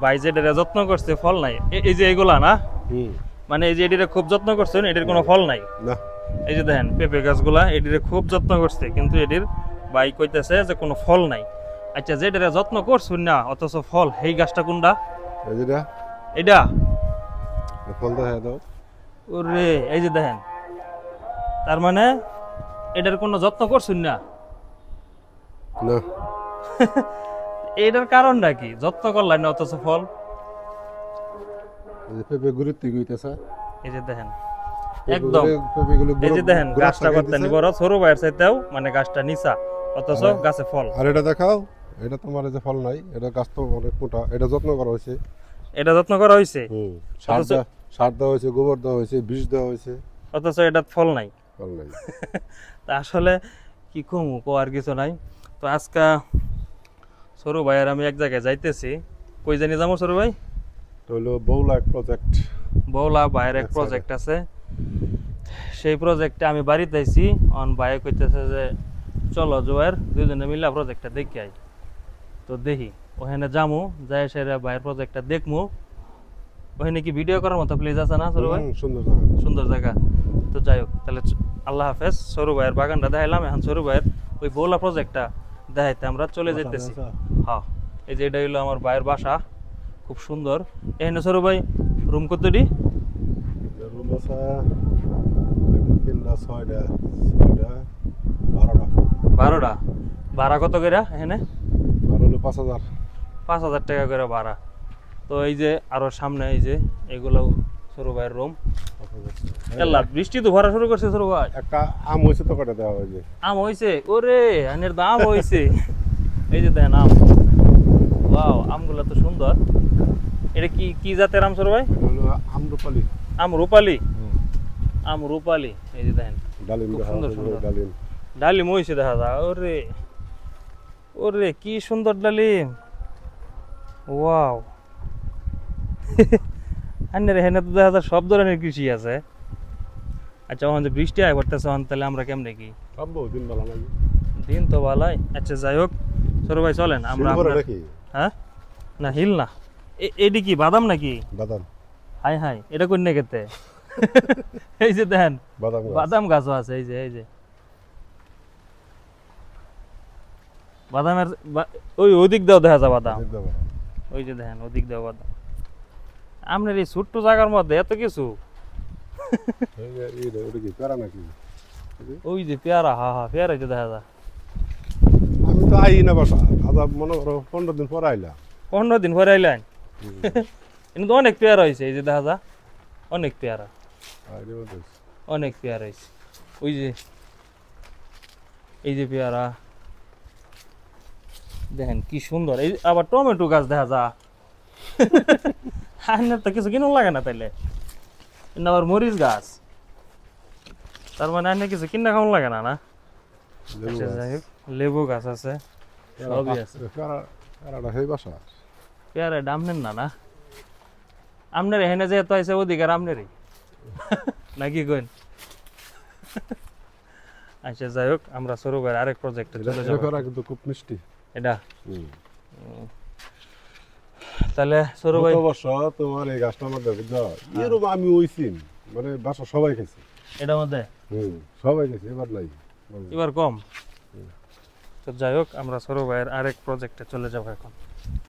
ভাই যে এটার যত্ন করছে ফল নাই, এই যে এইগুলা না মানে এই যে এটিরে খুব যত্ন করছেন, এটির কোনো ফল নাই না। এই যে দেখেন পেঁপে গাছগুলা এটিরে খুব যত্ন করছে, কিন্তু এটির ভাই কইতেছে যে কোনো ফল নাই। আচ্ছা যে এটারে যত্ন করছুন না অথচ ফল, এই গাছটা কোনটা? এটা ফল দেখা দাও। ওরে এই যে দেখেন, তার মানে এটার কোনো যত্ন করছুন না না। এটার কারণটা কি? যত্ন করলেন না অথচ ফল। পেঁপে গুরুত্ব কইতেছে, এই যে দেখেন একদম, এই যে দেখেন গাছটা করতে নি বড়, ছোট ভাইয়ের চাইতেও মানে গাছটা নিচা, অথচ গাছে ফল। আর এটা দেখাও, এটা তোমার যে ফল নাই, এটা গাছ তো অনেক মোটা, এটা যত্ন করা হয়েছে। এটা যত্ন করা হয়েছে, সার দেওয়া হয়েছে, গোবর দেওয়া হয়েছে, বীজ দেওয়া হয়েছে, অথচ এটা ফল নাই। ফল নাই। তা আসলে কি কমু, আর কিছু নাই। তো আজকে সরু ভাইয়ের আমি এক জায়গায় যাইতেছি, কই জানি যাবো সরু ভাই? হলো বৌলা প্রজেক্ট, বৌলা ভাইয়ের এক প্রজেক্ট আছে, সেই প্রজেক্টে আমি বাড়িতে আইছি। অন ভাই কইতেছে যে চলো জোয়ার দুজনে মিলা প্রজেক্টটা দেখি আই। তো দেখি ওখানে যামু, যাই সেরা ভাইয়ের প্রজেক্টটা দেখমু। ওখানে কি ভিডিও করার মতো প্লেস আছে না সরু ভাই? সুন্দর জায়গা। তো যাই হোক, তাহলে আল্লাহ হাফেজ। সরু ভাইয়ের বাগানটা দেখাইলাম, এখন সরু ভাইয়ের ওই বৌলা প্রজেক্টটা দেখাইতে আমরা চলে যেতেছি। হ্যাঁ, এই যে এটা হইলো আমার ভাইয়ের বাসা, খুব সুন্দর। এখানে সরু ভাই রুম কতটি? রুম আছে 3টা 6টা 12টা। 12টা। ভাড়া কত করে এখানে? ভাড়া হলো 5,000। 5,000 টাকা করে ভাড়া। তো এই যে আরো সামনে এই যে এগুলো সরু ভাইয়ের রুম। আল্লাহ, বৃষ্টি তো ভরা শুরু করছে সরু ভাই। একটা আম হইছে তো কাটা দেওয়া হয়েছে। আম হইছে? ওরে আনের দাম হইছে। এই যে দেখেন আম, ওয়াও, আমগুলো তো সুন্দর। এটা কি কি জাতের আম সরু ভাই? হলো আমরুপালি। আমরুপালি? আমরুপালি। এই যে দেখেন ডালিম, সুন্দর সুন্দর ডালিম। ডালিম হইছে দেখা যায়। ওরে ওরে কি সুন্দর ডালিম, ওয়াও। আনের এখানে তো দেখা যায় সব ধরনের কৃষি আছে। আচ্ছা ওখানে যে বৃষ্টি আয় পড়তেছে, তাহলে আমরা কেমনে কি? দিন ভালো লাগে, দিন তো ভালাই। আচ্ছা যাই হোক সরু ভাই চলেন আমরা। হ্যাঁ না, হিল না, এডি কি বাদাম নাকি? বাদাম। হাই হাই, এটা কোন নেকেতে? এই যে দেখেন বাদাম গাছও আছে। এই যে এই যে বাদামের ওই ওদিক দাও দেখা যায় বাদাম, ওই যে দেখেন ওদিক দাও বাদাম। আপনার এই ছোট্ট জায়গার মধ্যে এত কিছু। ওই যে পেয়ারা, হা হা পেয়ারা যে দেখা যায়। আমি তো আই না বাসা, মনে করো 15 দিন পরে আইলাম। 15 দিন পরে আইলেন? কিন্তু অনেক পেয়ারা হয়েছে, এই যে দেখা যায় অনেক পেয়ারা, অনেক পেয়ারা হয়েছে। ওই যে এই যে পেয়ারা দেখেন কি সুন্দর। এই আবার টমেটো গাছ দেখা যায়। আপনার তো কিছু কিনুন লাগে না তাইলে। আবার মরিচ গাছ, তার মানে আপনার কিছু কিনা খাওয়ান লাগে না। না লেবু গাছ আছে, সবই আছে। পেয়ারা দাম নেন না? না আপনার এখানে যেহেতু আছে অধিকার আপনারই, নাকি কইন? আচ্ছা যাই হোক, আমরা সরু ভাইয়ের আরেক প্রজেক্টে চলে যাব। কিন্তু খুব মিষ্টি এটা। তাহলে সরু ভাই তোমার এই গাছটার মধ্যে এরকম আমি ওইছি, মানে বাসা সবাই খেয়েছে এটার মধ্যে, সবাই খেয়েছে, এবার নাই, এবার কম। তো যাই হোক, আমরা সরু ভাইয়ের আরেক প্রজেক্টে চলে যাবো এখন।